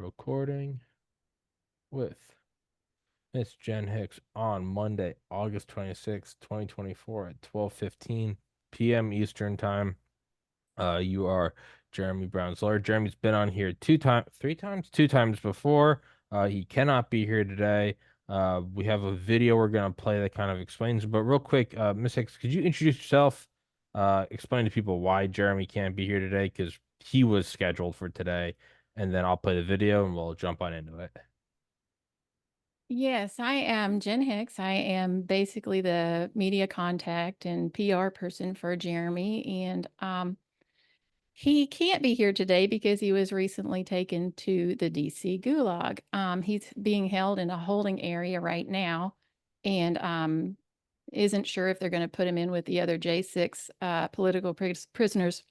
Recording with Miss Jen Hicks on Monday, August 26th, 2024 at 12:15 p.m. Eastern Time. You are Jeremy Brown's lawyer. Jeremy's been on here two times before. He cannot be here today. We have a video we're gonna play that kind of explains, but real quick, Miss Hicks, could you introduce yourself? Explain to people why Jeremy can't be here today because he was scheduled for today, and then I'll play the video and we'll jump on into it. Yes, I am Jen Hicks. I am basically the media contact and PR person for Jeremy. And he can't be here today because he was recently taken to the DC Gulag. He's being held in a holding area right now and isn't sure if they're going to put him in with the other J6 political prisoners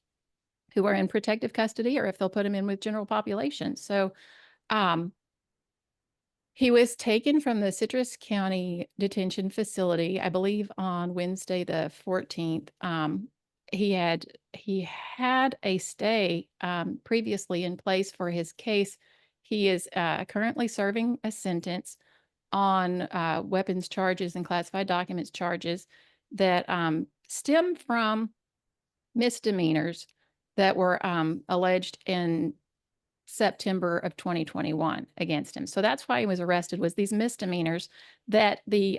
who are in protective custody or if they'll put him in with general population. So, um, he was taken from the Citrus County Detention Facility, I believe, on Wednesday the 14th. He had a stay previously in place for his case. He is currently serving a sentence on weapons charges and classified documents charges that stem from misdemeanors that were alleged in September of 2021 against him. So that's why he was arrested, was these misdemeanors that the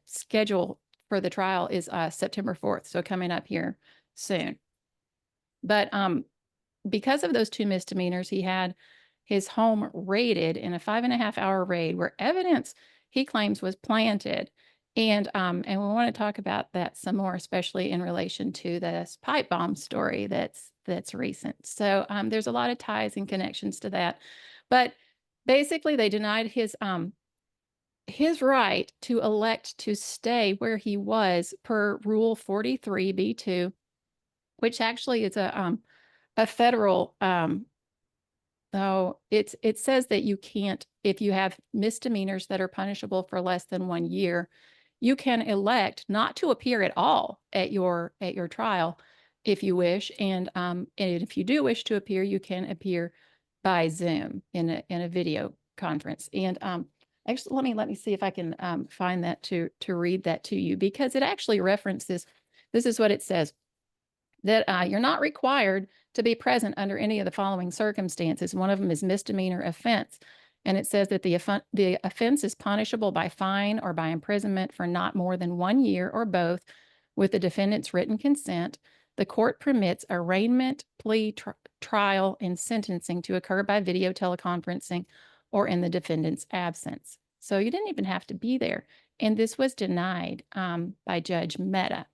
schedule for the trial is September 4th. So coming up here soon. But because of those two misdemeanors, he had his home raided in a 5.5 hour raid where evidence he claims was planted. And we want to talk about that some more, especially in relation to this pipe bomb story that's recent. So there's a lot of ties and connections to that. But basically, they denied his right to elect to stay where he was per Rule 43B2, which actually is a federal so it says that you can't, if you have misdemeanors that are punishable for less than 1 year, you can elect not to appear at all at your trial if you wish. And if you do wish to appear, you can appear by Zoom in a video conference. And actually, let me see if I can find that to read that to you, because it actually references, this is what it says, that you're not required to be present under any of the following circumstances. One of them is misdemeanor offense. And it says that the offense is punishable by fine or by imprisonment for not more than 1 year or both with the defendant's written consent. The court permits arraignment, plea, trial, and sentencing to occur by video teleconferencing or in the defendant's absence. So you didn't even have to be there. And this was denied by Judge Mehta.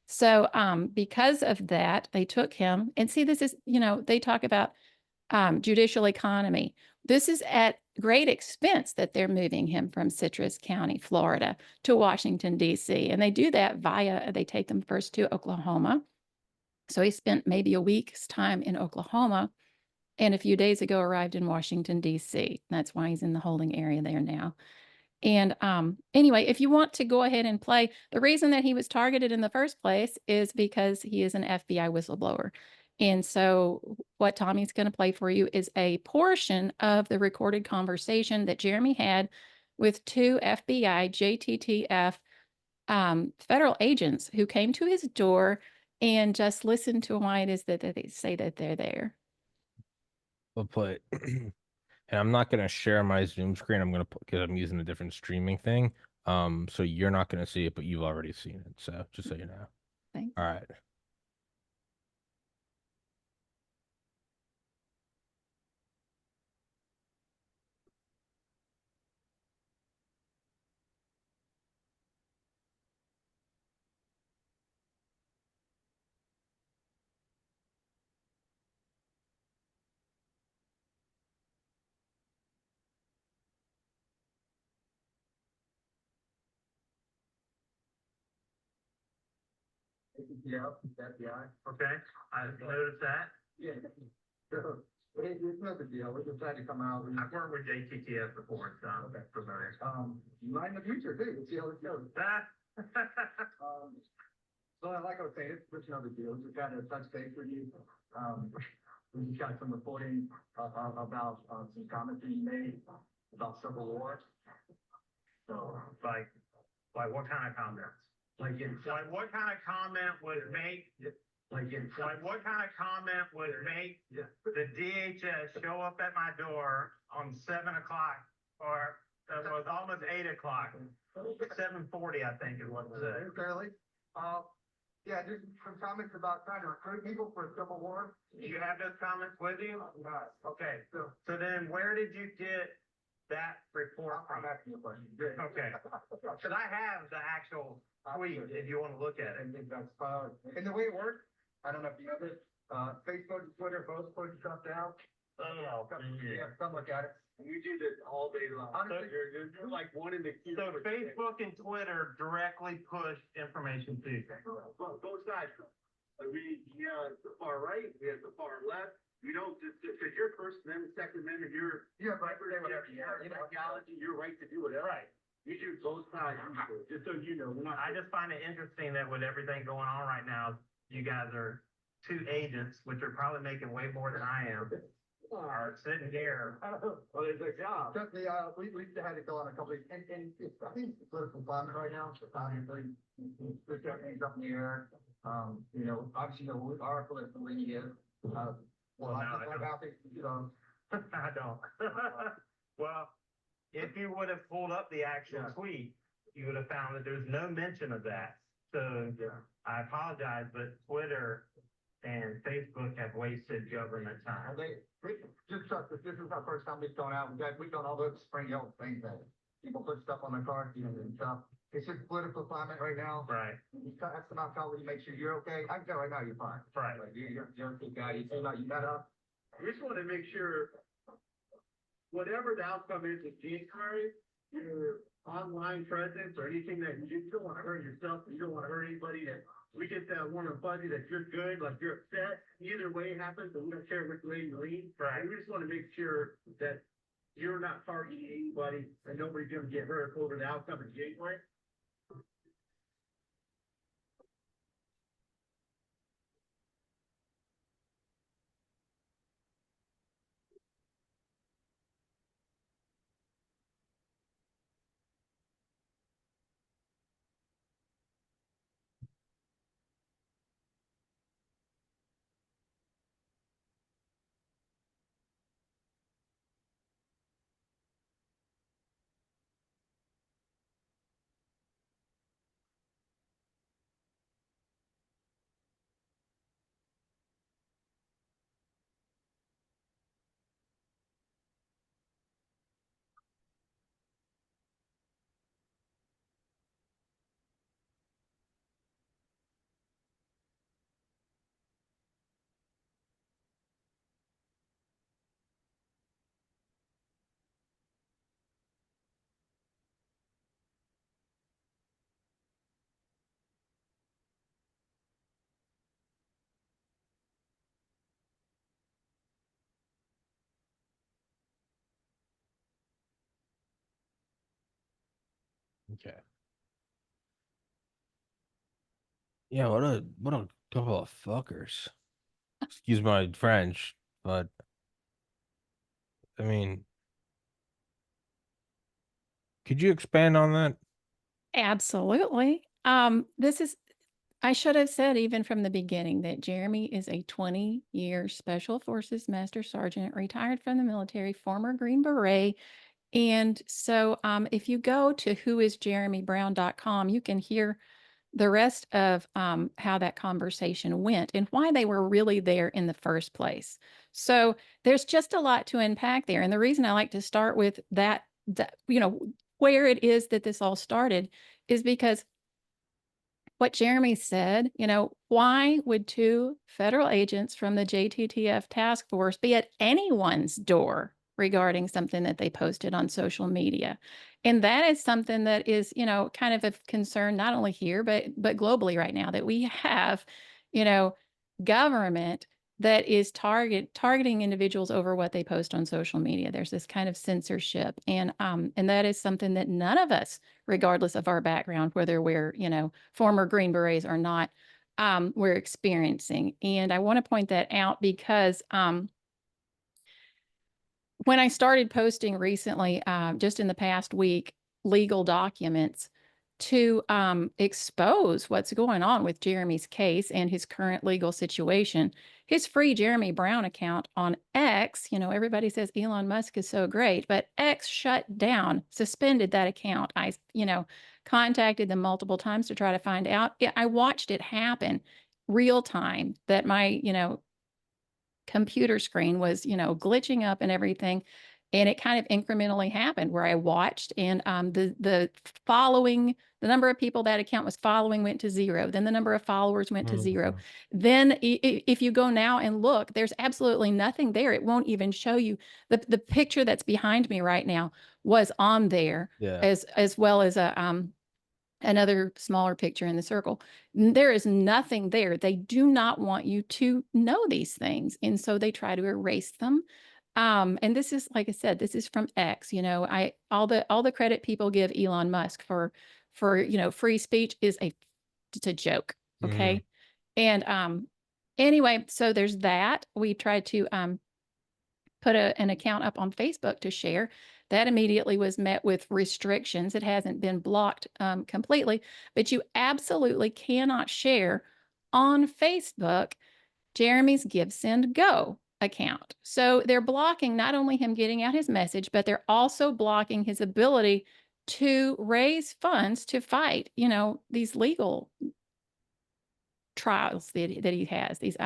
So because of that, they took him, and see, this is, they talk about judicial economy. This is at great expense that they're moving him from Citrus County, Florida to Washington, D.C. And they do that they take them first to Oklahoma. So he spent maybe a week's time in Oklahoma and a few days ago arrived in Washington, D.C. That's why he's in the holding area there now. And anyway, if you want to go ahead and play, the reason that he was targeted in the first place is because he is an FBI whistleblower. And so what Tommy's going to play for you is a portion of the recorded conversation that Jeremy had with two FBI JTTF federal agents who came to his door and just listened to why it is that they say that they're there. We'll play. And I'm not gonna share my Zoom screen. I'm gonna put because I'm using a different streaming thing. So you're not gonna see it, but you've already seen it. So just so you know. Thanks. All right. Yeah, FBI. Okay, I noticed that. Yeah. So, it's no big deal. We just had to come out. I've worked with JTTF before, so I'm familiar. You might in the future too. We'll see how it goes. So like I was saying, it's no big deal. Just got to touch base with you. we just got some reporting, about, some comments being made about civil war. So, like what kind of comments? Like what kind of comment would make, what kind of comment would make the DHS show up at my door on 7 o'clock, or it was almost 8 o'clock, 7:40, I think is what it said. Fairly. Yeah, just some comments about trying to recruit people for a civil war. Do you have those comments with you? Okay, so then where did you get that report from? I'm asking you a question. Okay, because I have the actual tweet if you want to look at it. I think that's and the way it works, I don't know if you know this, Facebook and Twitter both put stuff down. Oh, yeah, come look at it. You do this all day long. Honestly, you're like one in the queue. So Facebook and Twitter directly push information to you. Well, both sides. We have the far right, we have the far left. You don't just because you're First Amendment, Second Amendment, you're right to say whatever. You're right to do whatever. Right. You do both sides. Just so you know. I just find it interesting that with everything going on right now, you guys are two agents, which are probably making way more than I am. Are sitting here. Well, there's a job. Trust me, we had to go on a couple of, and it's, I think it's political climate right now. So obviously, there's things up in the air. You know, obviously, you know, our political league is. Well, about this, you know, I don't. Well, if you would have pulled up the actual tweet, you would have found that there's no mention of that. So I apologize, but Twitter and Facebook have wasted government time. Just trust us, this is our first time we've gone out. We've done all those spring yellow things that people put stuff on their cars, you know, and stuff. It's just political climate right now. Right. You have to not call you, make sure you're okay. I can tell right now you're fine. Right. Like you're a good guy. You seem like you met up. We just want to make sure whatever the outcome is in January, your online presence or anything that you don't want to hurt yourself, you don't want to hurt anybody, that we get that warm and fuzzy that you're good, like you're upset. Either way it happens, and we don't care which way you lean. Right. And we just want to make sure that you're not targeting anybody and nobody's going to get hurt over the outcome in January. Okay. Yeah, what a couple of fuckers. Excuse my French, but I mean, could you expand on that? Absolutely. I should have said even from the beginning that Jeremy is a 20-year Special Forces Master Sergeant, retired from the military, former Green Beret. And so if you go to whoisjeremybrown.com, you can hear the rest of how that conversation went and why they were really there in the first place. So there's just a lot to unpack there. And the reason I like to start with that you know, where it is that this all started is because what Jeremy said, you know, why would two federal agents from the JTTF task force be at anyone's door regarding something that they posted on social media? And that is something that is, you know, kind of a concern, not only here, but globally right now, that we have, you know, government that is targeting individuals over what they post on social media. There's this kind of censorship. And that is something that none of us, regardless of our background, whether we're, you know, former Green Berets or not, we're experiencing. And I want to point that out because when I started posting recently, just in the past week, legal documents to expose what's going on with Jeremy's case and his current legal situation, his free Jeremy Brown account on X, everybody says Elon Musk is so great, but X shut down, suspended that account. I, contacted them multiple times to try to find out. I watched it happen real time, that my, computer screen was, glitching up and everything. And it kind of incrementally happened where I watched, and the number of people that account was following went to 0. Then the number of followers went to 0. Then if you go now and look, there's absolutely nothing there. It won't even show you the picture that's behind me right now was on there, as well as another smaller picture in the circle. There is nothing there. They do not want you to know these things. And so they try to erase them. And this is, like I said, this is from X. All the credit people give Elon Musk for free speech is it's a joke. Okay. And anyway, so there's that. We tried to put an account up on Facebook to share. That immediately was met with restrictions. It hasn't been blocked completely, but you absolutely cannot share on Facebook Jeremy's Give, Send, Go account. So they're blocking not only him getting out his message, but they're also blocking his ability to raise funds to fight, these legal trials that he has, these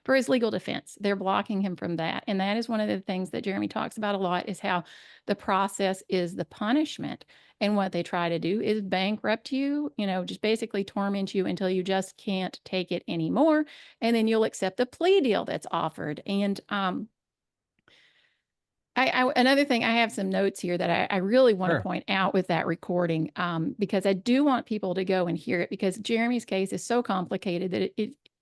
for his legal defense. They're blocking him from that. And that is one of the things that Jeremy talks about a lot, is how the process is the punishment. And what they try to do is bankrupt you, just basically torment you until you just can't take it anymore. And then you'll accept the plea deal that's offered. And another thing, I have some notes here that I really want to point out with that recording, because I do want people to go and hear it, because Jeremy's case is so complicated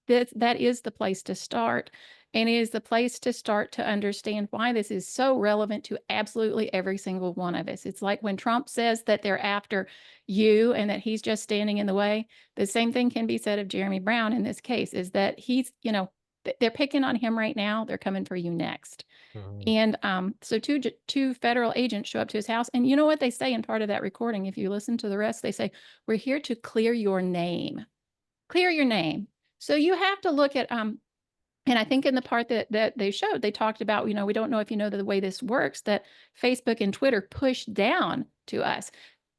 that that is the place to start. And it is the place to start to understand why this is so relevant to absolutely every single one of us. It's like when Trump says that they're after you and that he's just standing in the way. The same thing can be said of Jeremy Brown in this case, is that he's, they're picking on him right now. They're coming for you next. And so two federal agents show up to his house. And you know what they say in part of that recording? If you listen to the rest, they say, "We're here to clear your name." Clear your name. So you have to look at, and I think in the part that they showed, they talked about, we don't know if you know the way this works, that Facebook and Twitter push down to us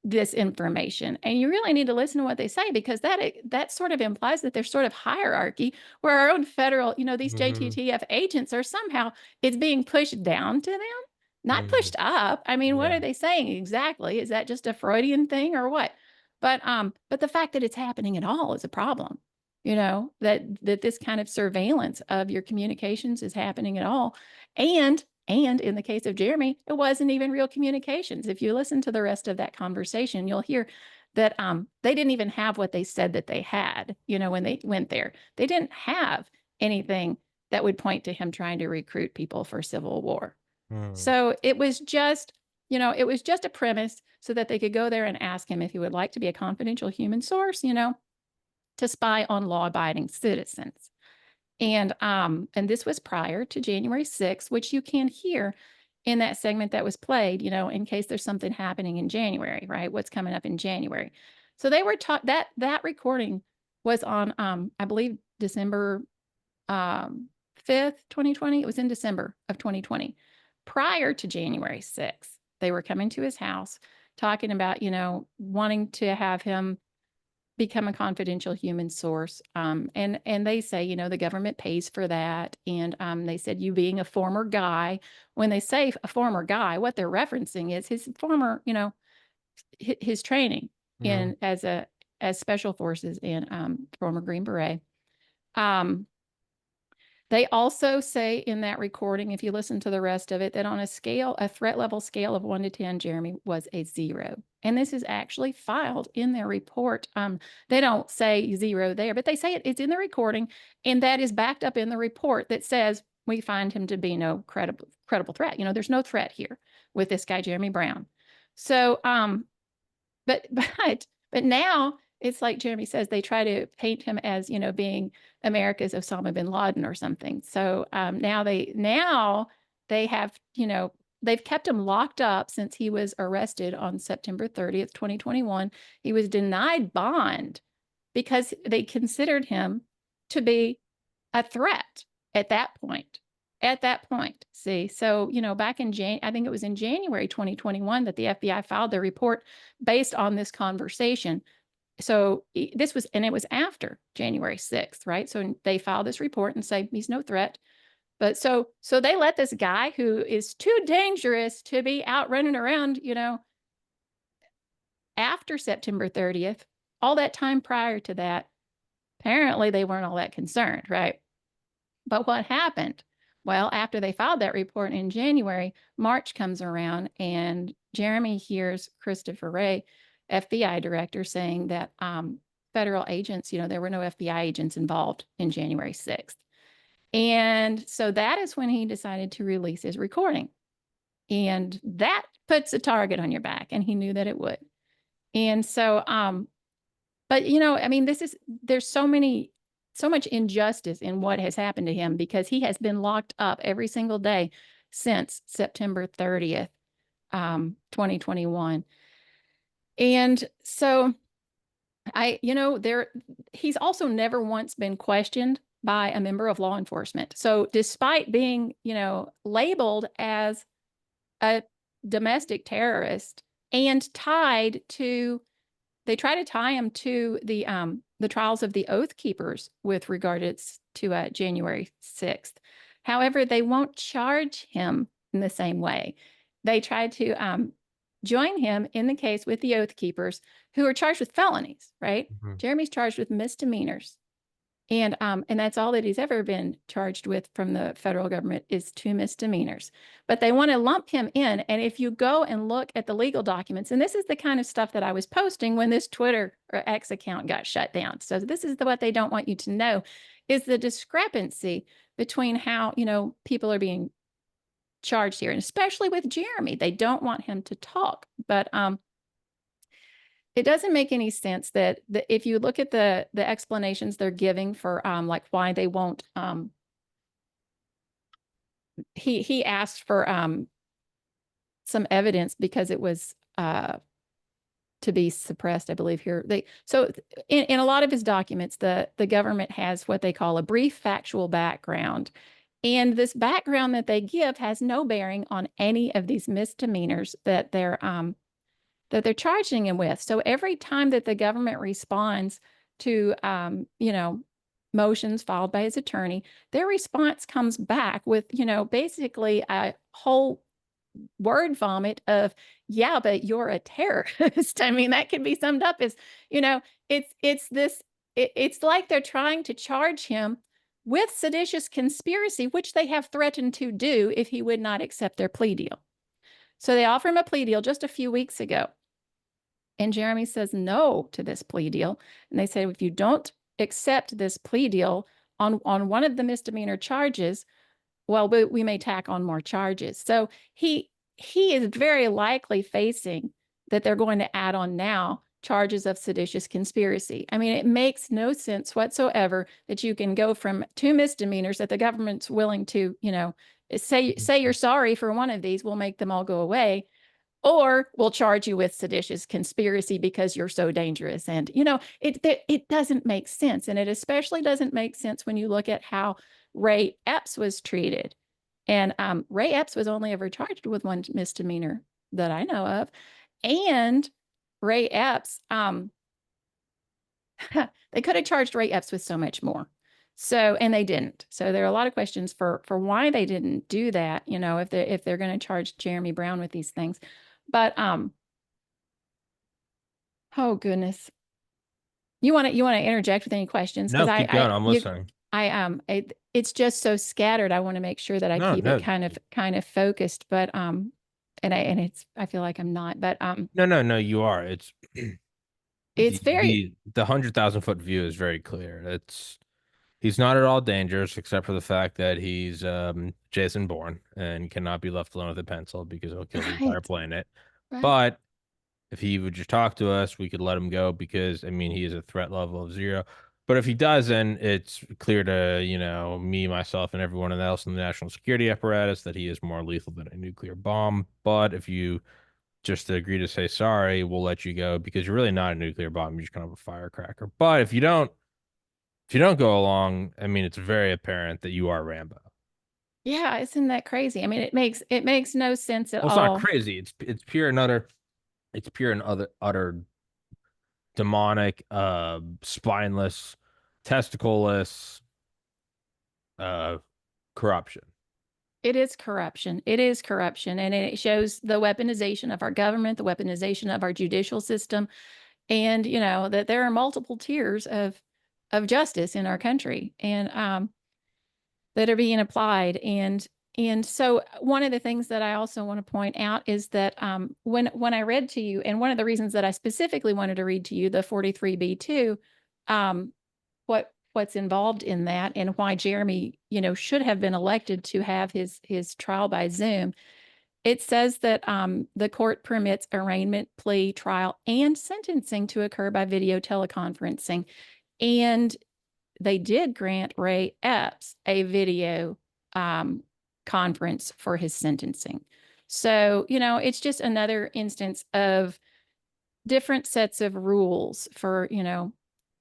this information. And you really need to listen to what they say, because that sort of implies that there's sort of hierarchy where our own federal, these JTTF agents are somehow, it's being pushed down to them, not pushed up. I mean, what are they saying exactly? Is that just a Freudian thing or what? But the fact that it's happening at all is a problem. That this kind of surveillance of your communications is happening at all. And in the case of Jeremy, it wasn't even real communications. If you listen to the rest of that conversation, you'll hear that they didn't even have what they said that they had, when they went there. They didn't have anything that would point to him trying to recruit people for civil war. So it was just, a premise so that they could go there and ask him if he would like to be a confidential human source, to spy on law-abiding citizens. And this was prior to January 6th, which you can hear in that segment that was played, in case there's something happening in January, right? What's coming up in January. So they were taught that recording was on, I believe, December 5th, 2020. It was in December of 2020. Prior to January 6th, they were coming to his house talking about, wanting to have him become a confidential human source. And they say, the government pays for that. And they said, you being a former guy, when they say a former guy, what they're referencing is his former, his training in as special forces and former Green Beret. They also say in that recording, if you listen to the rest of it, that on a threat level scale of 1 to 10, Jeremy was a 0. And this is actually filed in their report. They don't say 0 there, but they say it's in the recording, and that is backed up in the report that says we find him to be no credible threat. There's no threat here with this guy, Jeremy Brown. So, but now it's like Jeremy says, they try to paint him as, being America's Osama bin Laden or something. So now they have, they've kept him locked up since he was arrested on September 30th, 2021. He was denied bond because they considered him to be a threat at that point. At that point, see, so, back in I think it was in January 2021 that the FBI filed their report based on this conversation. So this was, and it was after January 6th, right? So they filed this report and say he's no threat. But so they let this guy who is too dangerous to be out running around, after September 30th, all that time prior to that, apparently they weren't all that concerned, right? But what happened? Well, after they filed that report in January, March comes around and Jeremy hears Christopher Wray, FBI director, saying that federal agents, there were no FBI agents involved in January 6th. And so that is when he decided to release his recording. And that puts a target on your back, and he knew that it would. And so, but I mean, there's so much injustice in what has happened to him because he has been locked up every single day since September 30th, 2021. And so he's also never once been questioned by a member of law enforcement. So despite being, labeled as a domestic terrorist and they try to tie him to the trials of the Oath Keepers with regard to January 6th. However, they won't charge him in the same way. They tried to join him in the case with the Oath Keepers, who are charged with felonies, right? Mhm. Jeremy's charged with misdemeanors. And that's all that he's ever been charged with from the federal government is 2 misdemeanors. But they want to lump him in. And if you go and look at the legal documents, and this is the kind of stuff that I was posting when this Twitter or X account got shut down. So this is what they don't want you to know is the discrepancy between how, people are being charged here, and especially with Jeremy. They don't want him to talk. But it doesn't make any sense that if you look at the explanations they're giving for like why they won't he asked for some evidence because it was to be suppressed, I believe here. So in a lot of his documents, the government has what they call a brief factual background. And this background that they give has no bearing on any of these misdemeanors that they're charging him with. So every time that the government responds to, motions filed by his attorney, their response comes back with, basically a whole word vomit of, yeah, but you're a terrorist. I mean, that can be summed up as, it's like they're trying to charge him with seditious conspiracy, which they have threatened to do if he would not accept their plea deal. So they offer him a plea deal just a few weeks ago. And Jeremy says no to this plea deal. And they say, if you don't accept this plea deal on one of the misdemeanor charges, well, we may tack on more charges. So he is very likely facing that they're going to add on now charges of seditious conspiracy. I mean, it makes no sense whatsoever that you can go from 2 misdemeanors that the government's willing to, say you're sorry for one of these, we'll make them all go away, or we'll charge you with seditious conspiracy because you're so dangerous. And, it doesn't make sense. And it especially doesn't make sense when you look at how Ray Epps was treated. And Ray Epps was only ever charged with 1 misdemeanor that I know of. And Ray Epps, they could have charged Ray Epps with so much more. So, and they didn't. So there are a lot of questions for why they didn't do that, if they're going to charge Jeremy Brown with these things. But oh goodness. You want to interject with any questions? No, keep going. I'm listening. It's just so scattered. I want to make sure that I keep it kind of focused, but I feel like I'm not, but No, you are. It's very the 100,000-foot view is very clear. He's not at all dangerous except for the fact that he's Jason Bourne and cannot be left alone with a pencil because he'll kill the entire planet. Right. But If he would just talk to us, we could let him go because, I mean, he is a threat level of 0. But if he doesn't, it's clear to, me, myself, and everyone else in the national security apparatus that he is more lethal than a nuclear bomb. But if you just agree to say sorry, we'll let you go because you're really not a nuclear bomb. You're just kind of a firecracker. But if you don't go along, I mean, it's very apparent that you are Rambo. Yeah, isn't that crazy? I mean, it makes no sense at Well, it's not all. crazy. It's pure and utter demonic, spineless, testicleless, uh, corruption. It is corruption. It is corruption. And it shows the weaponization of our government, the weaponization of our judicial system, and that there are multiple tiers of justice in our country, and that are being applied. And so one of the things that I also want to point out is that when I read to you, and one of the reasons that I specifically wanted to read to you the 43B2, what's involved in that, and why Jeremy, should have been elected to have his trial by Zoom. It says that the court permits arraignment, plea, trial, and sentencing to occur by video teleconferencing. And they did grant Ray Epps a video conference for his sentencing. So, it's just another instance of different sets of rules for,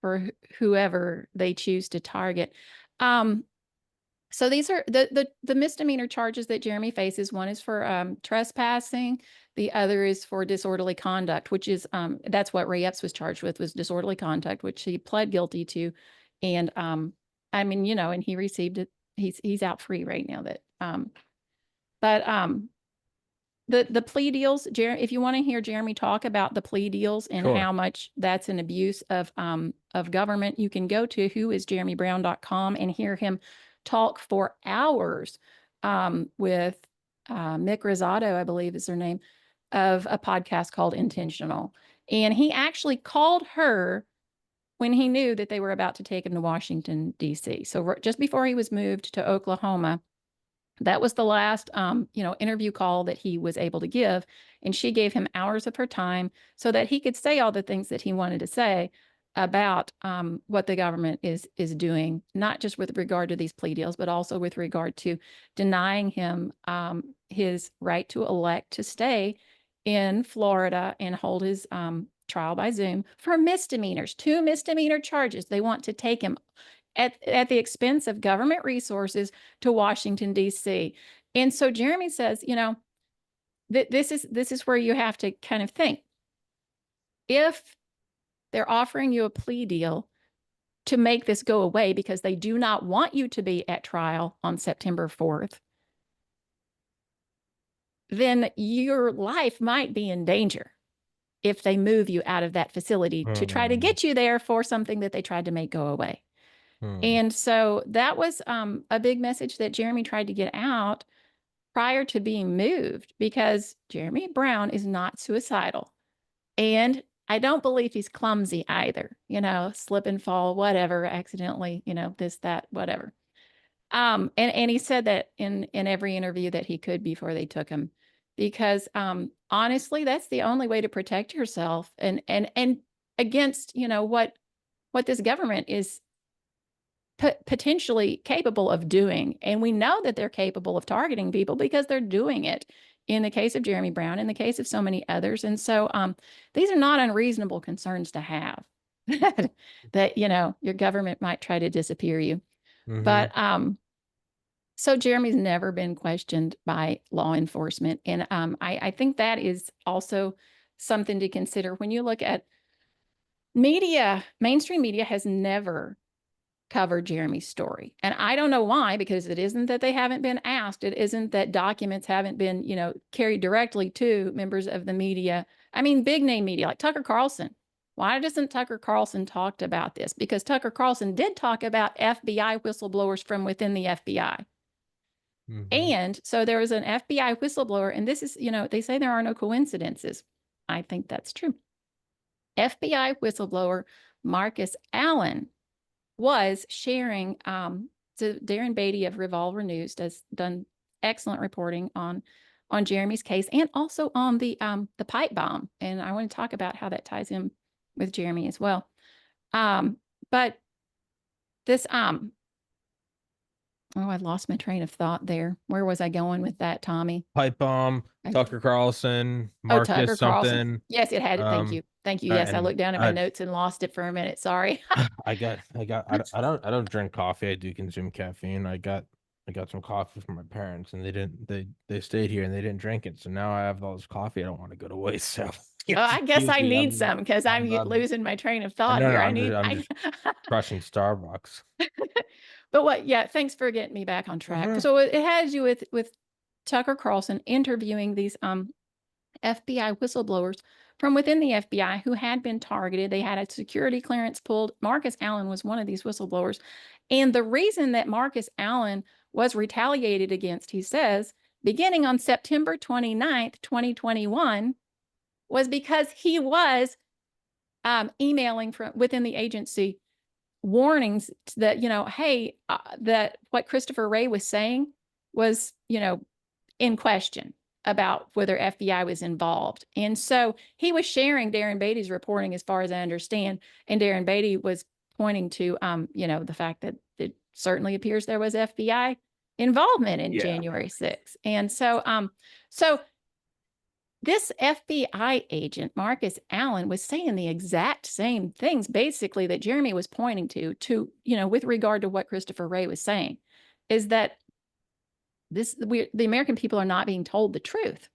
for whoever they choose to target. So these are the misdemeanor charges that Jeremy faces. One is for trespassing. The other is for disorderly conduct, which is that's what Ray Epps was charged with, was disorderly conduct, which he pled guilty to. And I mean, and he received it. He's out free right now. But the plea deals, if you want to hear Jeremy talk about the plea deals and Sure. how much that's an abuse of government, you can go to whoisjeremybrown.com and hear him talk for hours with Mick Rosado, I believe is her name, of a podcast called Intentional. And he actually called her when he knew that they were about to take him to Washington, D.C. So just before he was moved to Oklahoma, that was the last, interview call that he was able to give. And she gave him hours of her time so that he could say all the things that he wanted to say about what the government is doing, not just with regard to these plea deals, but also with regard to denying him his right to elect to stay in Florida and hold his trial by Zoom for misdemeanors, 2 misdemeanor charges. They want to take him at the expense of government resources to Washington, D.C. And so Jeremy says, this is where you have to kind of think. If they're offering you a plea deal to make this go away because they do not want you to be at trial on September 4th, then your life might be in danger if they move you out of that facility to try to get you there for something that they tried to make go away. And so that was a big message that Jeremy tried to get out prior to being moved, because Jeremy Brown is not suicidal. And I don't believe he's clumsy either, slip and fall, whatever, accidentally, this, that, whatever. And he said that in every interview that he could before they took him, because honestly, that's the only way to protect yourself and against, what this government is potentially capable of doing. And we know that they're capable of targeting people because they're doing it in the case of Jeremy Brown, in the case of so many others. And so these are not unreasonable concerns to have that, your government might try to disappear you. But so Jeremy's never been questioned by law enforcement. And I think that is also something to consider when you look at media. Mainstream media has never covered Jeremy's story. And I don't know why, because it isn't that they haven't been asked. It isn't that documents haven't been, carried directly to members of the media. I mean, big name media like Tucker Carlson. Why doesn't Tucker Carlson talk about this? Because Tucker Carlson did talk about FBI whistleblowers from within the FBI. And so there was an FBI whistleblower, and this is, they say there are no coincidences. I think that's true. FBI whistleblower Marcus Allen was sharing, so Darren Beatty of Revolver News has done excellent reporting on on Jeremy's case and also on the pipe bomb. And I want to talk about how that ties in with Jeremy as well. But this oh, I lost my train of thought there. Where was I going with that, Tommy? Pipe bomb, Tucker Carlson, Marcus Tucker Carlson. something. Yes, it had it. Thank you. Thank you. Yes, I looked down at my notes and lost it for a minute. Sorry. I don't drink coffee. I do consume caffeine. I got some coffee from my parents, and they stayed here and they didn't drink it. So now I have all this coffee. I don't want to go to waste. So I guess I need some because I'm I'm losing my train of thought no, here. I'm just crushing Starbucks. But what? Yeah, thanks for getting me back on track. Mhm. So it has you with Tucker Carlson interviewing these FBI whistleblowers from within the FBI who had been targeted. They had a security clearance pulled. Marcus Allen was one of these whistleblowers. And the reason that Marcus Allen was retaliated against, he says, beginning on September 29th, 2021, was because he was emailing from within the agency warnings that, hey, that what Christopher Wray was saying was, in question about whether FBI was involved. And so he was sharing Darren Beatty's reporting, as far as I understand. And Darren Beatty was pointing to, the fact that it certainly appears there was FBI involvement in January 6th. And so, this FBI agent, Marcus Allen, was saying the exact same things, basically, that Jeremy was pointing to, with regard to what Christopher Wray was saying, is that the American people are not being told the truth.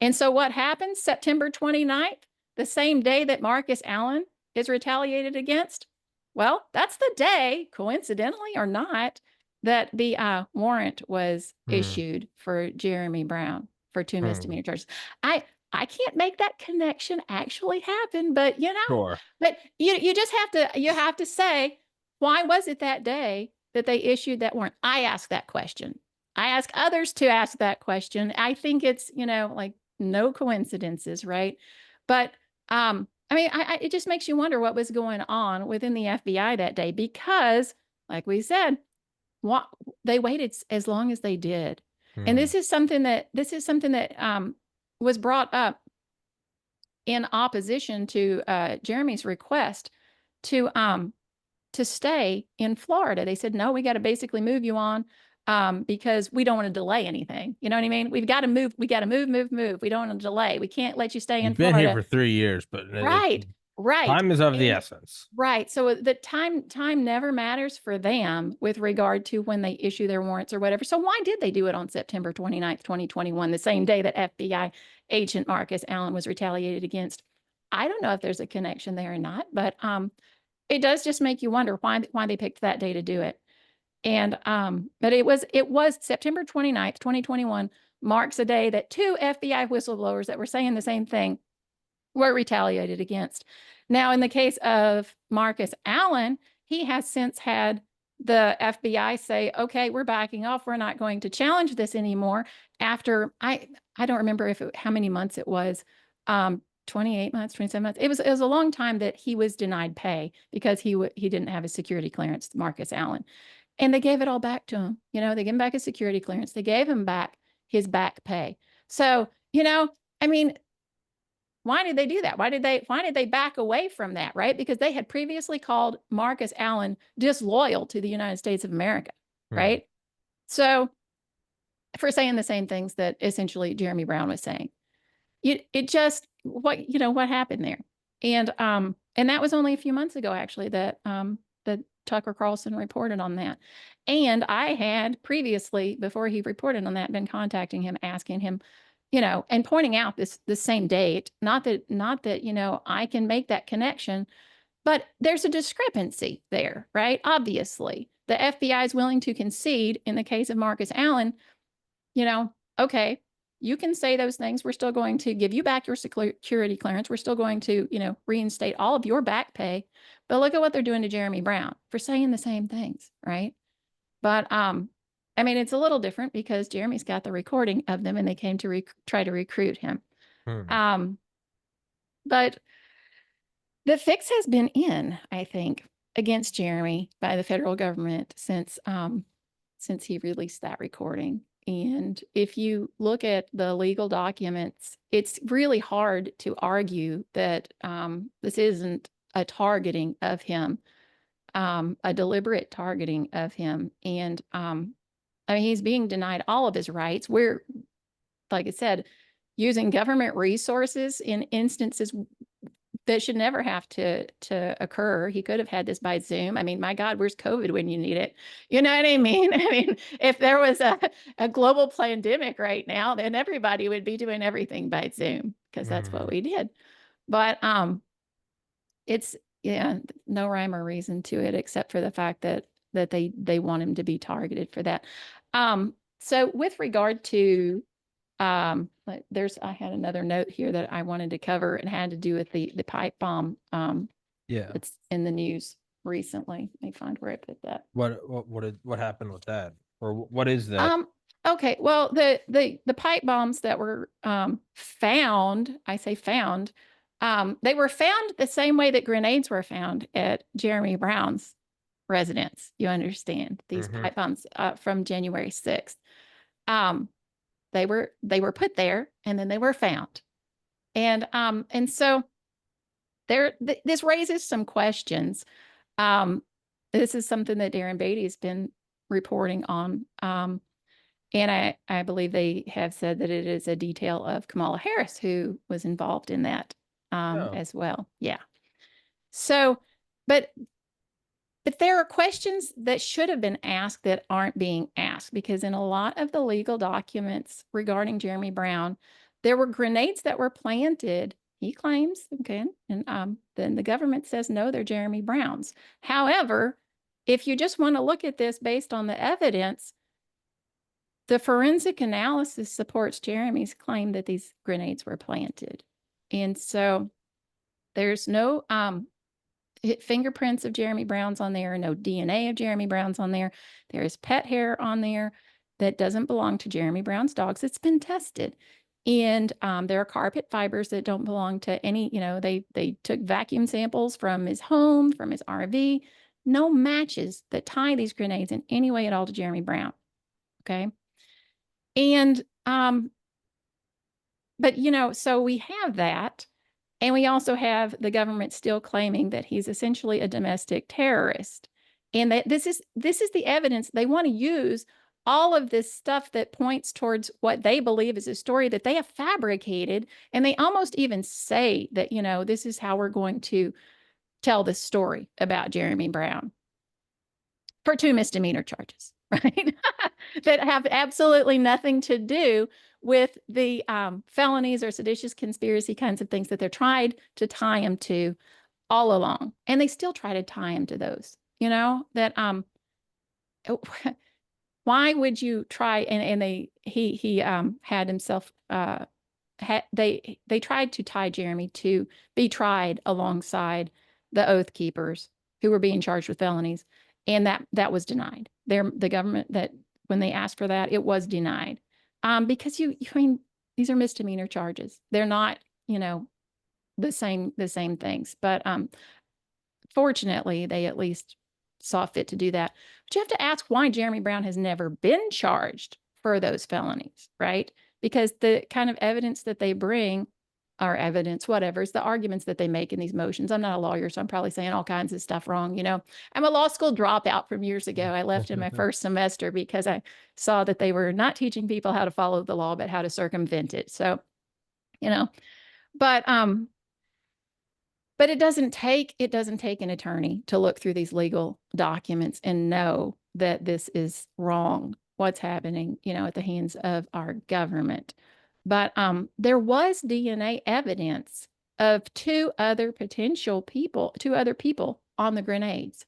And so what happens September 29th, the same day that Marcus Allen is retaliated against? Well, that's the day, coincidentally or not, that the warrant was issued for Jeremy Brown for 2 misdemeanor charges. I can't make that connection actually happen, but Sure. but you just have to say, why was it that day that they issued that warrant? I ask that question. I ask others to ask that question. I think it's, like no coincidences, right? But it just makes you wonder what was going on within the FBI that day, because, like we said, they waited as long as they did. And this is something that was brought up in opposition to Jeremy's request to stay in Florida. They said, no, we got to basically move you on because we don't want to delay anything. You know what I mean? We've got to move. We got to move. We don't want to delay. We can't let you stay in Florida. You've been here for 3 years, but right. Time is of the essence. Right. So the time never matters for them with regard to when they issue their warrants or whatever. So why did they do it on September 29th, 2021, the same day that FBI agent Marcus Allen was retaliated against? I don't know if there's a connection there or not, but it does just make you wonder why they picked that day to do it. And but it was September 29th, 2021 marks a day that 2 FBI whistleblowers that were saying the same thing were retaliated against. Now, in the case of Marcus Allen, he has since had the FBI say, okay, we're backing off. We're not going to challenge this anymore. After, I don't remember how many months it was, 28 months, 27 months. It was a long time that he was denied pay because he didn't have a security clearance, Marcus Allen. And they gave it all back to him. They gave him back his security clearance. They gave him back his back pay. So, why did they do that? Why did they back away from that, right? Because they had previously called Marcus Allen disloyal to the United States of America, right? So for saying the same things that essentially Jeremy Brown was saying. What happened there? And that was only a few months ago, actually, that Tucker Carlson reported on that. And I had previously, before he reported on that, been contacting him, asking him, and pointing out this same date, not that, I can make that connection, but there's a discrepancy there, right? Obviously, the FBI is willing to concede in the case of Marcus Allen, okay, you can say those things. We're still going to give you back your security clearance. We're still going to, reinstate all of your back pay. But look at what they're doing to Jeremy Brown for saying the same things, right? But it's a little different because Jeremy's got the recording of them and they came to try to recruit him. But the fix has been in, I think, against Jeremy by the federal government since he released that recording. And if you look at the legal documents, it's really hard to argue that this isn't a targeting of him, a deliberate targeting of him. And I mean, he's being denied all of his rights. We're, like I said, using government resources in instances that should never have to occur. He could have had this by Zoom. I mean, my God, where's COVID when you need it? You know what I mean? I mean, if there was a global pandemic right now, then everybody would be doing everything by Zoom because that's what we did. But it's, yeah, no rhyme or reason to it except for the fact that they want him to be targeted for that. So with regard to I had another note here that I wanted to cover and had to do with the pipe bomb Yeah. that's in the news recently. Let me find where I put that. What happened with that? Or what is that? Okay, well, the pipe bombs that were found, I say found, they were found the same way that grenades were found at Jeremy Brown's residence. You understand, these pipe bombs from January 6th. They were put there and then they were found. And so this raises some questions. This is something that Darren Beatty has been reporting on. And I believe they have said that it is a detail of Kamala Harris who was involved in that as well. Yeah. So, but there are questions that should have been asked that aren't being asked, because in a lot of the legal documents regarding Jeremy Brown, there were grenades that were planted, he claims, okay, and then the government says, no, they're Jeremy Brown's. However, if you just want to look at this based on the evidence, the forensic analysis supports Jeremy's claim that these grenades were planted. And so there's no fingerprints of Jeremy Brown's on there, no DNA of Jeremy Brown's on there. There is pet hair on there that doesn't belong to Jeremy Brown's dogs. It's been tested. And there are carpet fibers that don't belong to any, you know, they took vacuum samples from his home, from his RV. No matches that tie these grenades in any way at all to Jeremy Brown. Okay. And, but, you know, so we have that. And we also have the government still claiming that he's essentially a domestic terrorist. And that this is the evidence. They want to use all of this stuff that points towards what they believe is a story that they have fabricated. And they almost even say that, you know, this is how we're going to tell this story about Jeremy Brown for 2 misdemeanor charges, right? That have absolutely nothing to do with the felonies or seditious conspiracy kinds of things that they're tried to tie him to all along. And they still try to tie him to those, you know, that why would you try, and he had himself they tried to tie Jeremy to be tried alongside the Oath Keepers who were being charged with felonies, and that was denied. The government, that when they asked for that, it was denied. Because I mean, these are misdemeanor charges. They're not, you know, the same things. But fortunately, they at least saw fit to do that. But you have to ask why Jeremy Brown has never been charged for those felonies, right? Because the kind of evidence that they bring, or evidence, whatever, is the arguments that they make in these motions. I'm not a lawyer, so I'm probably saying all kinds of stuff wrong. You know, I'm a law school dropout from years ago. I left in my first semester because I saw that they were not teaching people how to follow the law, but how to circumvent it. So, you know, but it doesn't take an attorney to look through these legal documents and know that this is wrong, what's happening, you know, at the hands of our government. But there was DNA evidence of 2 other people on the grenades.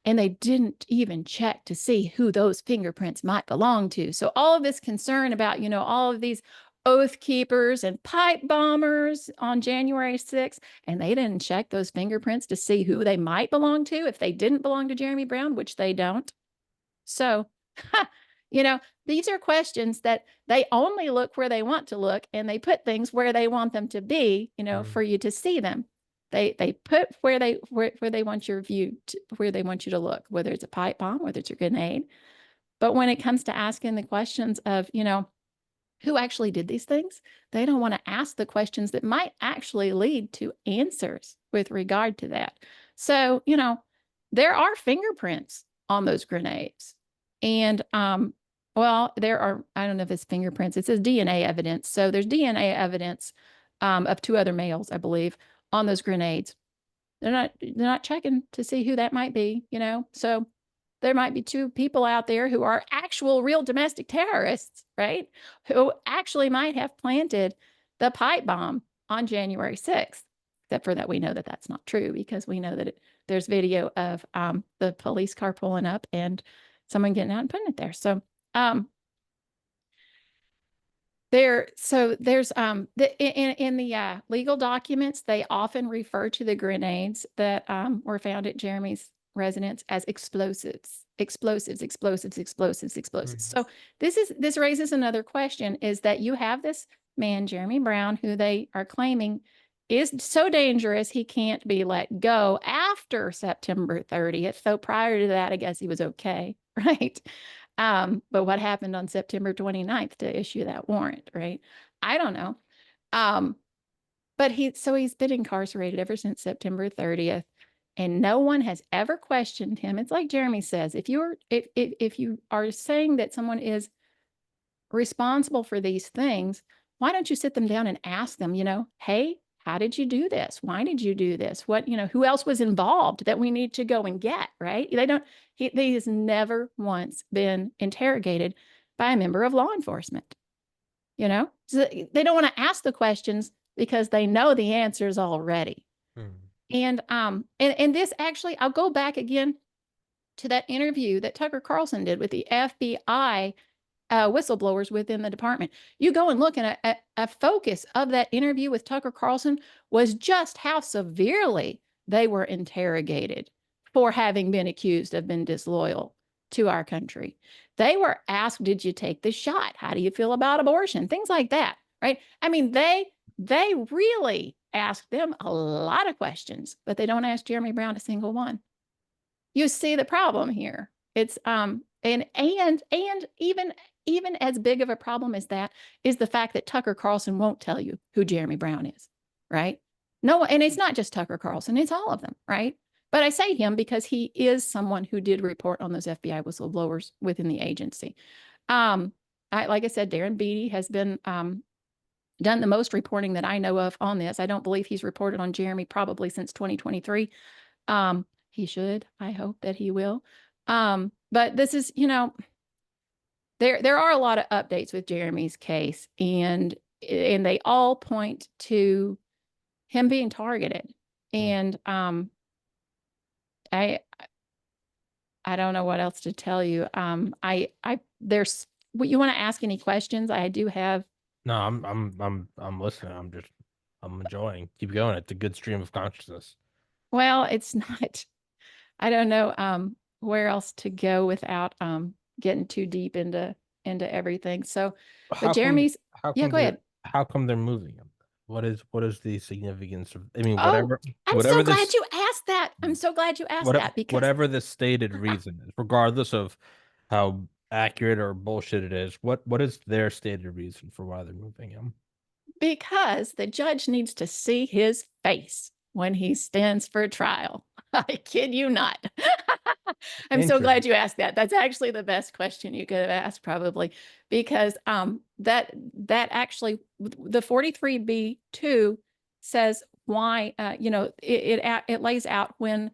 And they didn't even check to see who those fingerprints might belong to. So all of this concern about, you know, all of these Oath Keepers and pipe bombers on January 6th, and they didn't check those fingerprints to see who they might belong to if they didn't belong to Jeremy Brown, which they don't. So, you know, these are questions that they only look where they want to look, and they put things where they want them to be, you know, for you to see them. They put where they want your view, where they want you to look, whether it's a pipe bomb, whether it's a grenade. But when it comes to asking the questions of, who actually did these things, they don't want to ask the questions that might actually lead to answers with regard to that. So, there are fingerprints on those grenades. And, well, there are, I don't know if it's fingerprints, it says DNA evidence. So there's DNA evidence of 2 other males, I believe, on those grenades. They're not checking to see who that might be, So there might be 2 people out there who are actual real domestic terrorists, right? Who actually might have planted the pipe bomb on January 6th. Except for that, we know that that's not true because we know that there's video of the police car pulling up and someone getting out and putting it there. So there's in the legal documents, they often refer to the grenades that were found at Jeremy's residence as explosives. So this raises another question, is that you have this man, Jeremy Brown, who they are claiming is so dangerous he can't be let go after September 30th. So prior to that, I guess he was okay, right? But what happened on September 29th to issue that warrant, right? I don't know. But he's been incarcerated ever since September 30th, and no one has ever questioned him. It's like Jeremy says, if you are saying that someone is responsible for these things, why don't you sit them down and ask them, hey, how did you do this? Why did you do this? What, who else was involved that we need to go and get, right? He has never once been interrogated by a member of law enforcement, So they don't want to ask the questions because they know the answers already. And this actually, I'll go back again to that interview that Tucker Carlson did with the FBI whistleblowers within the department. You go and look, and a focus of that interview with Tucker Carlson was just how severely they were interrogated for having been accused of being disloyal to our country. They were asked, did you take the shot? How do you feel about abortion? Things like that, right? I mean, they really asked them a lot of questions, but they don't ask Jeremy Brown a single one. You see the problem here. It's and even as big of a problem as that is the fact that Tucker Carlson won't tell you who Jeremy Brown is, right? No, and it's not just Tucker Carlson, it's all of them, right? But I say him because he is someone who did report on those FBI whistleblowers within the agency. Like I said, Darren Beatty has been done the most reporting that I know of on this. I don't believe he's reported on Jeremy probably since 2023. He should. I hope that he will. But this is, there are a lot of updates with Jeremy's case, and they all point to him being targeted. And I don't know what else to tell you. There's, you want to ask any questions? I do have. No, I'm listening. I'm enjoying. Keep going. It's a good stream of consciousness. Well, it's not. I don't know where else to go without getting too deep into everything. So, but Jeremy's, yeah, go ahead. How come they're moving him? What is the significance of? I mean, I'm so glad you asked that. I'm so glad you asked that, because whatever the stated reason is, regardless of how accurate or bullshit it is, what is their stated reason for why they're moving him? Because the judge needs to see his face when he stands for trial. I kid you not. I'm so glad you asked that. That's actually the best question you could have asked, probably, because that actually, the 43B2 says why, it lays out when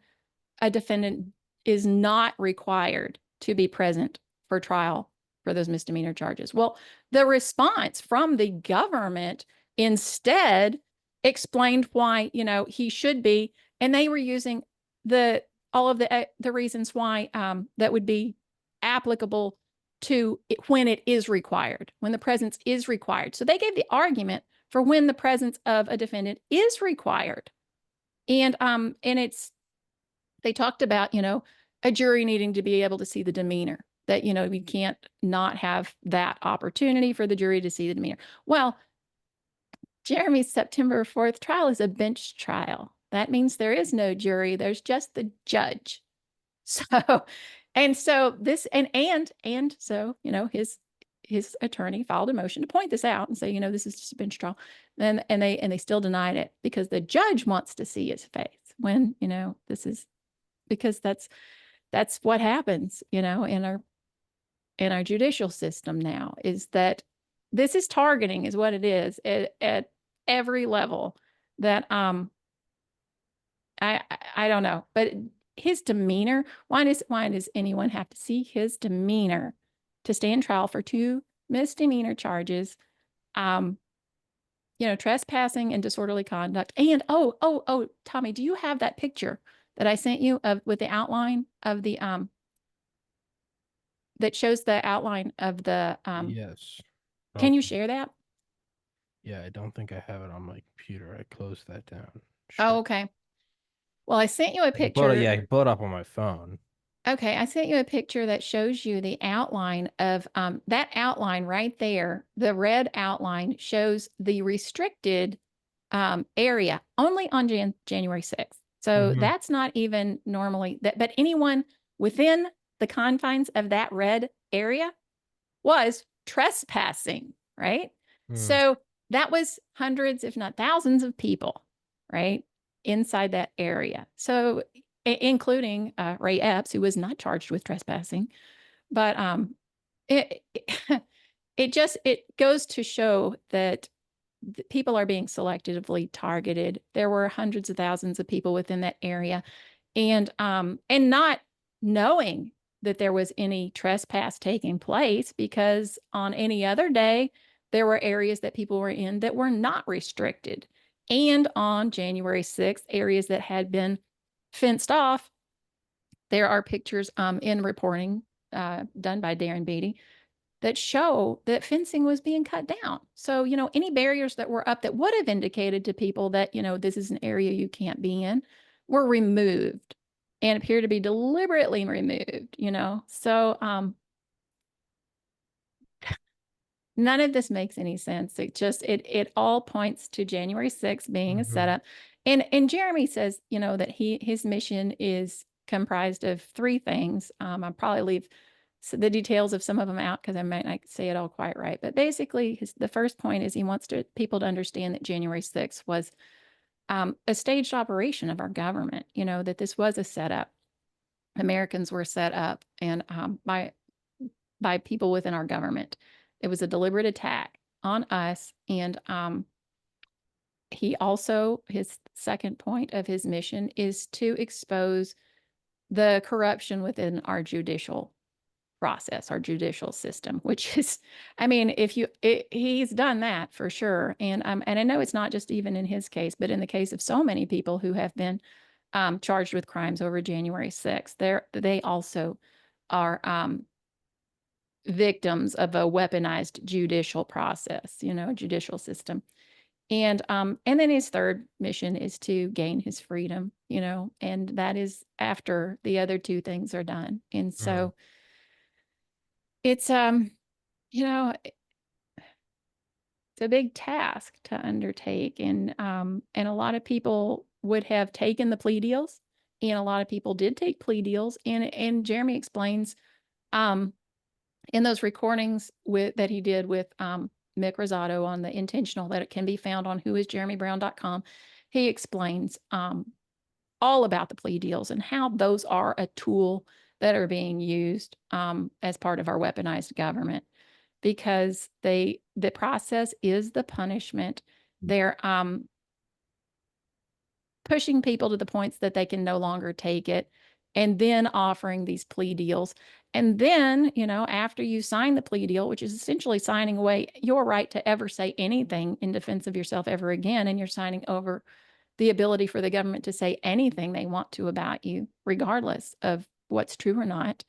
a defendant is not required to be present for trial for those misdemeanor charges. Well, the response from the government instead explained why, he should be, and they were using all of the reasons why that would be applicable to when it is required, when the presence is required. So they gave the argument for when the presence of a defendant is required. And they talked about, a jury needing to be able to see the demeanor, that, we can't not have that opportunity for the jury to see the demeanor. Well, Jeremy's September 4th trial is a bench trial. That means there is no jury. There's just the judge. So And so this, and so, you know, his attorney filed a motion to point this out and say, you know, this is just a bench trial. And they still denied it because the judge wants to see his face when, you know, this is because that's what happens, you know, in our judicial system now, is that this is targeting is what it is at every level. That I don't know, but his demeanor, why does anyone have to see his demeanor to stand trial for 2 misdemeanor charges? You know, trespassing and disorderly conduct. And oh, Tommy, do you have that picture that I sent you of with the outline of the that shows the outline of the Yes. can you Okay. share that? Yeah, I don't think I have it on my computer. I closed that down. Oh, Sure. okay. Well, I sent you a I can pull it, picture. yeah, I can pull it up on my phone. Okay, I sent you a picture that shows you the outline of that outline right there. The red outline shows the restricted area only on January 6th. So Mhm. that's not even normally that, but anyone within the confines of that red area was trespassing, right? Mm. So that was hundreds, if not thousands of people, right? Inside that area. So including Ray Epps, who was not charged with trespassing, but it it goes to show that people are being selectively targeted. There were hundreds of thousands of people within that area, and not knowing that there was any trespass taking place, because on any other day there were areas that people were in that were not restricted, and on January 6th areas that had been fenced off. There are pictures in reporting done by Darren Beatty that show that fencing was being cut down. So, you know, any barriers that were up that would have indicated to people that, you know, this is an area you can't be in were removed and appear to be deliberately removed, you know. So, none of this makes any sense. It all points to January 6th being a Mhm. setup. And Jeremy says, you know, that his mission is comprised of 3 things. I'll probably leave the details of some of them out because I might not say it all quite right. But basically, the first point is he wants people to understand that January 6th was a staged operation of our government. You know, that this was a setup. Americans were set up and by people within our government. It was a deliberate attack on us. And he also, his second point of his mission is to expose the corruption within our judicial process, our judicial system, which is, I mean, he's done that for sure. And I know it's not just even in his case, but in the case of so many people who have been charged with crimes over January 6th, they also are victims of a weaponized judicial process, you know, judicial system. And then his third mission is to gain his freedom, you know, and that is after the other 2 things are done. And Mhm. so it's you know, it's a big task to undertake, and a lot of people would have taken the plea deals, and a lot of people did take plea deals, and Jeremy explains um in those recordings that he did with Mick Rosato on the intentional, that it can be found on whoisjeremybrown.com. He explains all about the plea deals and how those are a tool that are being used as part of our weaponized government, because the process is the punishment. They're pushing people to the points that they can no longer take it, and then offering these plea deals. And then, you know, after you sign the plea deal, which is essentially signing away your right to ever say anything in defense of yourself ever again, and you're signing over the ability for the government to say anything they want to about you, regardless of what's true or not.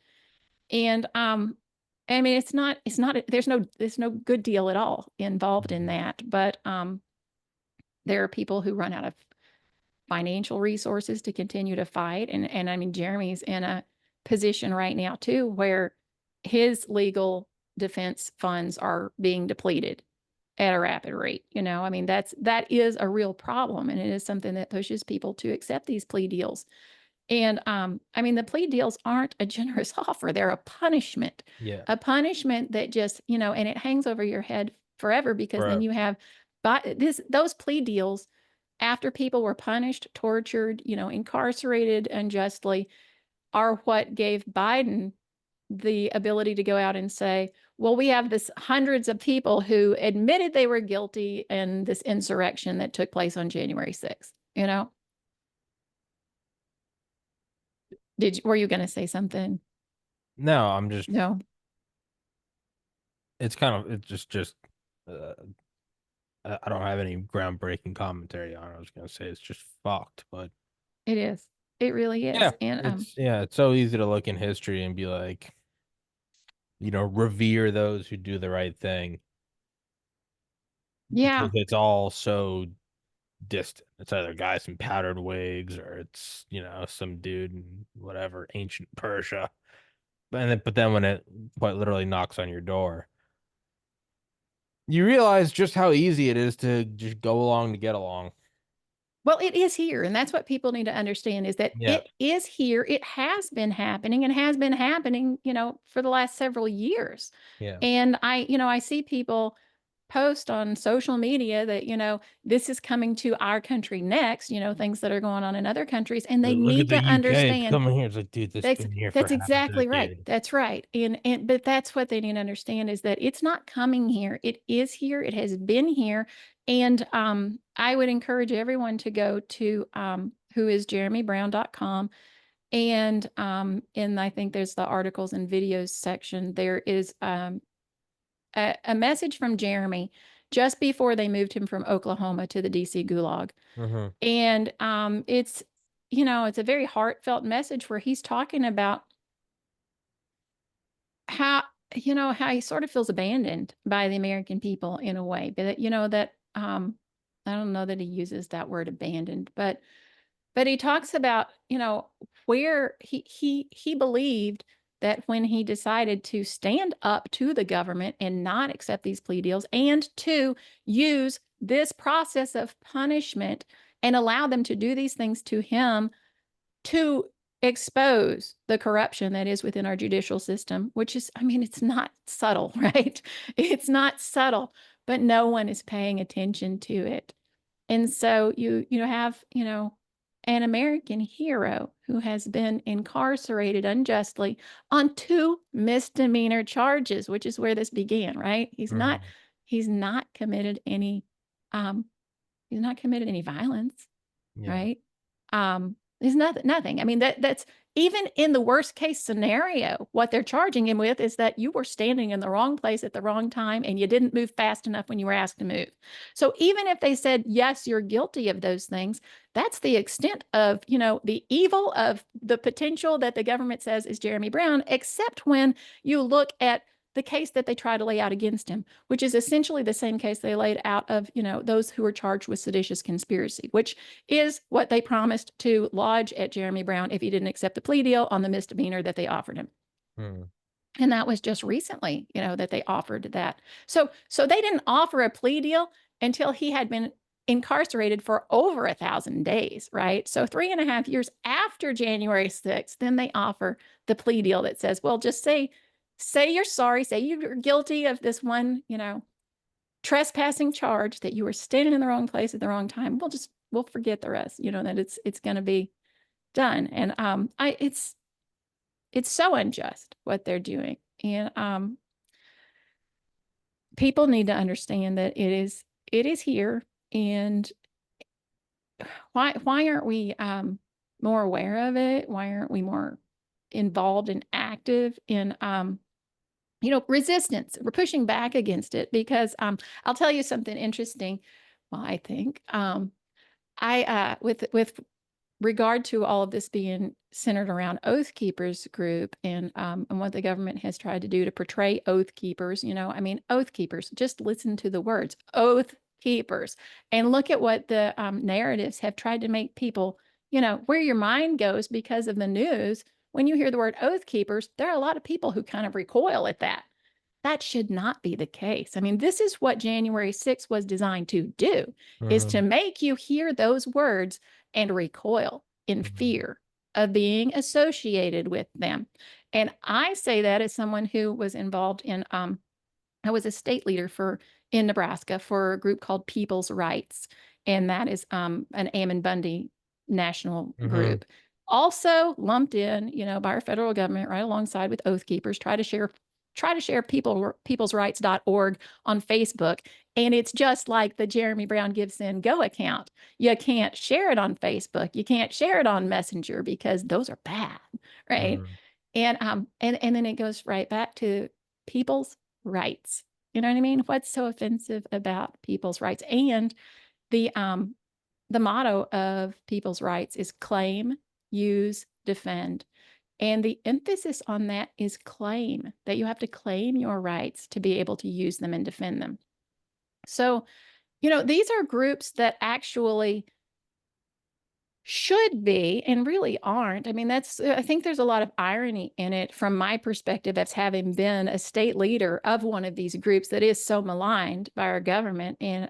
And I mean, there's no good deal at all involved in Mhm. that. But there are people who run out of financial resources to continue to fight. And I mean, Jeremy's in a position right now too, where his legal defense funds are being depleted at a rapid rate. You know, I mean, that is a real problem. And it is something that pushes people to accept these plea deals. And I mean, the plea deals aren't a generous offer. They're a punishment. Yeah. A punishment that just, and it hangs over your head forever, because then Forever. you have those plea deals after people were punished, tortured, incarcerated unjustly, are what gave Biden the ability to go out and say, well, we have this hundreds of people who admitted they were guilty in this insurrection that took place on January 6th, were you going to say something? No, I'm just, No. it's kind of, it's just, I don't have any groundbreaking commentary on it. I was gonna say it's just fucked, but It is. It really yeah, is. And it's so easy to look in history and be like, revere those who do the right thing yeah. because it's all so distant. It's either guys in powdered wigs or it's, some dude in whatever ancient Persia. But then when it quite literally knocks on your door, you realize just how easy it is to just go along to get along. Well, it is here. And that's what people need to understand, is that Yeah. it is here. It has been happening, and has been happening, for the last several years. Yeah. And I see people post on social media that, this is coming to our country next, things that are going on in other countries. And they Look at need the to UK. It's understand. coming here. It's like, dude, this has That's been here for that's half a exactly right. decade. That's right. But that's what they need to understand, is that it's not coming here. It is here. It has been here. And I would encourage everyone to go to whoisjeremybrown.com. And I think there's the articles and videos section. There is a message from Jeremy just before they moved him from Oklahoma to the DC Gulag. Mm-hmm. And it's a very heartfelt message where he's talking about how he sort of feels abandoned by the American people in a way. But that I don't know that he uses that word abandoned, but he talks about, where he believed that when he decided to stand up to the government and not accept these plea deals, and to use this process of punishment and allow them to do these things to him, to expose the corruption that is within our judicial system, which is, I mean, it's not subtle, right? It's not subtle, but no one is paying attention to it. And so you have, an American hero who has been incarcerated unjustly on 2 misdemeanor charges, which is where this began, right? He's not committed any violence, Yeah. right? There's nothing. I mean, that's even in the worst case scenario, what they're charging him with is that you were standing in the wrong place at the wrong time and you didn't move fast enough when you were asked to move. So even if they said, yes, you're guilty of those things, that's the extent of, the evil of the potential that the government says is Jeremy Brown, except when you look at the case that they try to lay out against him, which is essentially the same case they laid out of, those who were charged with seditious conspiracy, which is what they promised to lodge at Jeremy Brown if he didn't accept the plea deal on the misdemeanor that they offered him. And that was just recently, that they offered that. So they didn't offer a plea deal until he had been incarcerated for over 1,000 days, right? So 3.5 years after January 6th, then they offer the plea deal that says, well, just say you're sorry, say you're guilty of this one, trespassing charge, that you were standing in the wrong place at the wrong time. We'll forget the rest, that it's going to be done. And it's so unjust what they're doing. And people need to understand that it is here. And why aren't we more aware of it? Why aren't we more involved and active in resistance? We're pushing back against it, because I'll tell you something interesting. Well, I think I with regard to all of this being centered around Oath Keepers group and what the government has tried to do to portray Oath Keepers, I mean, Oath Keepers, just listen to the words, Oath Keepers, and look at what the narratives have tried to make people, where your mind goes because of the news. When you hear the word Oath Keepers, there are a lot of people who kind of recoil at that. That should not be the case. I mean, this is what January 6th was designed to do, is to make you hear those words and recoil in fear of being associated with them. And I say that as someone who was involved in, I was a state leader in Nebraska for a group called People's Rights. And that is an Ammon Bundy national group. Also lumped in, by our federal government, right alongside with Oath Keepers, try to share peoplesrights.org on Facebook. And it's just like the Jeremy Brown Gibson Go account. You can't share it on Facebook. You can't share it on Messenger because those are bad, right? And then it goes right back to people's rights. You know what I mean? What's so offensive about people's rights? And the motto of people's rights is claim, use, defend. And the emphasis on that is claim, that you have to claim your rights to be able to use them and defend them. So, these are groups that actually should be and really aren't. I mean, I think there's a lot of irony in it from my perspective as having been a state leader of one of these groups that is so maligned by our government and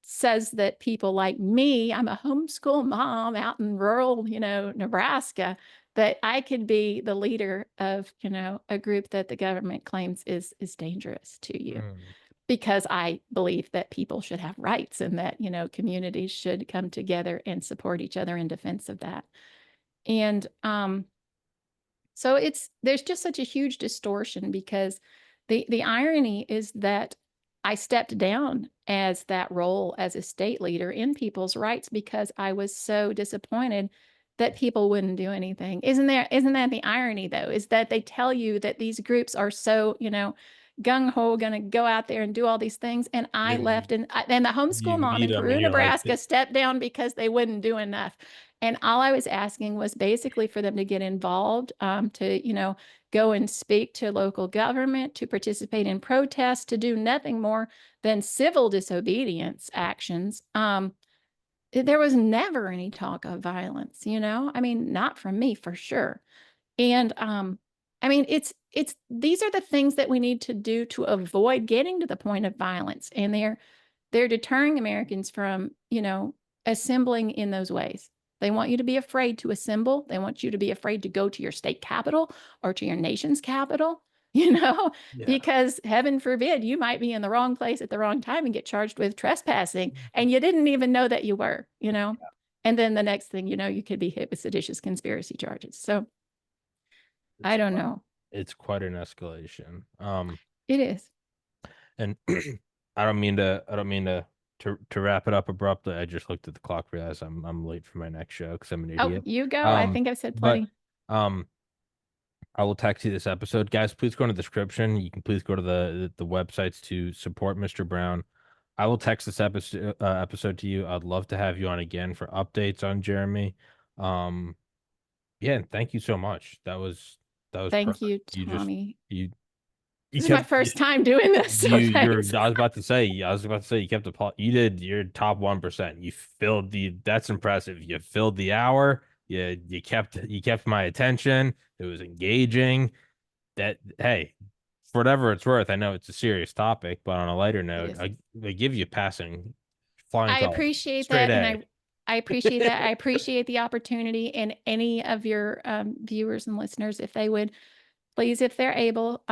says that people like me, I'm a homeschool mom out in rural, Nebraska, that I could be the leader of, a group that the government claims is dangerous to you. Because I believe that people should have rights and that, communities should come together and support each other in defense of that. And so there's just such a huge distortion because the irony is that I stepped down as that role as a state leader in people's rights because I was so disappointed that people wouldn't do anything. Isn't that the irony though, is that they tell you that these groups are so, gung-ho going to go out there and do all these things. And I left and the homeschool mom in Peru, Nebraska stepped down because they wouldn't do enough. And all I was asking was basically for them to get involved, to, go and speak to local government, to participate in protests, to do nothing more than civil disobedience actions. There was never any talk of violence, I mean, not from me for sure. And, I mean, these are the things that we need to do to avoid getting to the point of violence. And they're deterring Americans from, assembling in those ways. They want you to be afraid to assemble. They want you to be afraid to go to your state capital or to your nation's capital, because heaven forbid you might be in the wrong place at the wrong time and get charged with trespassing. And you didn't even know that you were, and then the next thing you could be hit with seditious conspiracy charges. So I don't know. It's quite an escalation. It is. And I don't mean to wrap it up abruptly. I just looked at the clock, realized I'm late for my next show because I'm an idiot. Oh, you go. I think I've said plenty. But, I will text you this episode, guys. Please go in the description. You can please go to the websites to support Mr. Brown. I will text this episode to you. I'd love to have you on again for updates on Jeremy. Yeah, thank you so much. That was Thank perfect. you, Tommy. This is my first time doing this. I was about to say, you kept you did your top 1%. You filled that's impressive. You filled the hour. You kept my attention. It was engaging. Hey, for whatever it's worth, I know it's a serious topic, but on a lighter note, I give you passing flying I colors. appreciate Straight that. A. And I appreciate that. I appreciate the opportunity, and any of your viewers and listeners, if they would please, if they're able,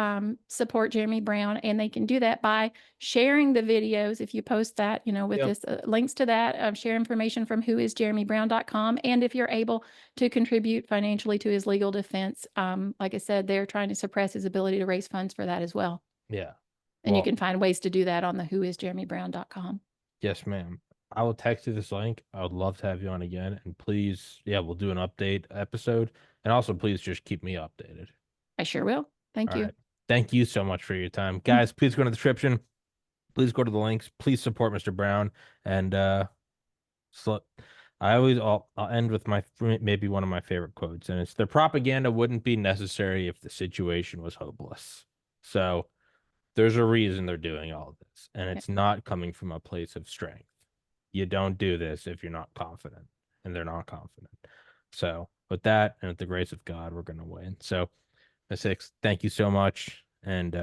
support Jeremy Brown, and they can do that by sharing the videos. If you post that, with this links to that, share information from whoisjeremybrown.com. And if you're able to contribute financially to his legal defense, like I said, they're trying to suppress his ability to raise funds for that as well. Yeah. And you can find ways to do that on the whoisjeremybrown.com. Yes, ma'am. I will text you this link. I would love to have you on again. And please, we'll do an update episode. And also, please just keep me updated. I sure will. Thank you. Right. Thank you so much for your time. Guys, please go in the description. Please go to the links. Please support Mr. Brown. And I'll end with maybe one of my favorite quotes. And it's, their propaganda wouldn't be necessary if the situation was hopeless. So there's a reason they're doing all of this. And it's not coming from a place of strength. You don't do this if you're not confident. And they're not confident. So with that, and with the grace of God, we're going to win. So Ms. Hicks, thank you so much. And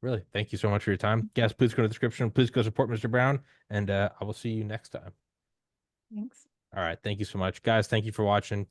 really, thank you so much for your time. Guys, please go to the description. Please go support Mr. Brown. And I will see you next time. Thanks. All right. Thank you so much, guys. Thank you for watching.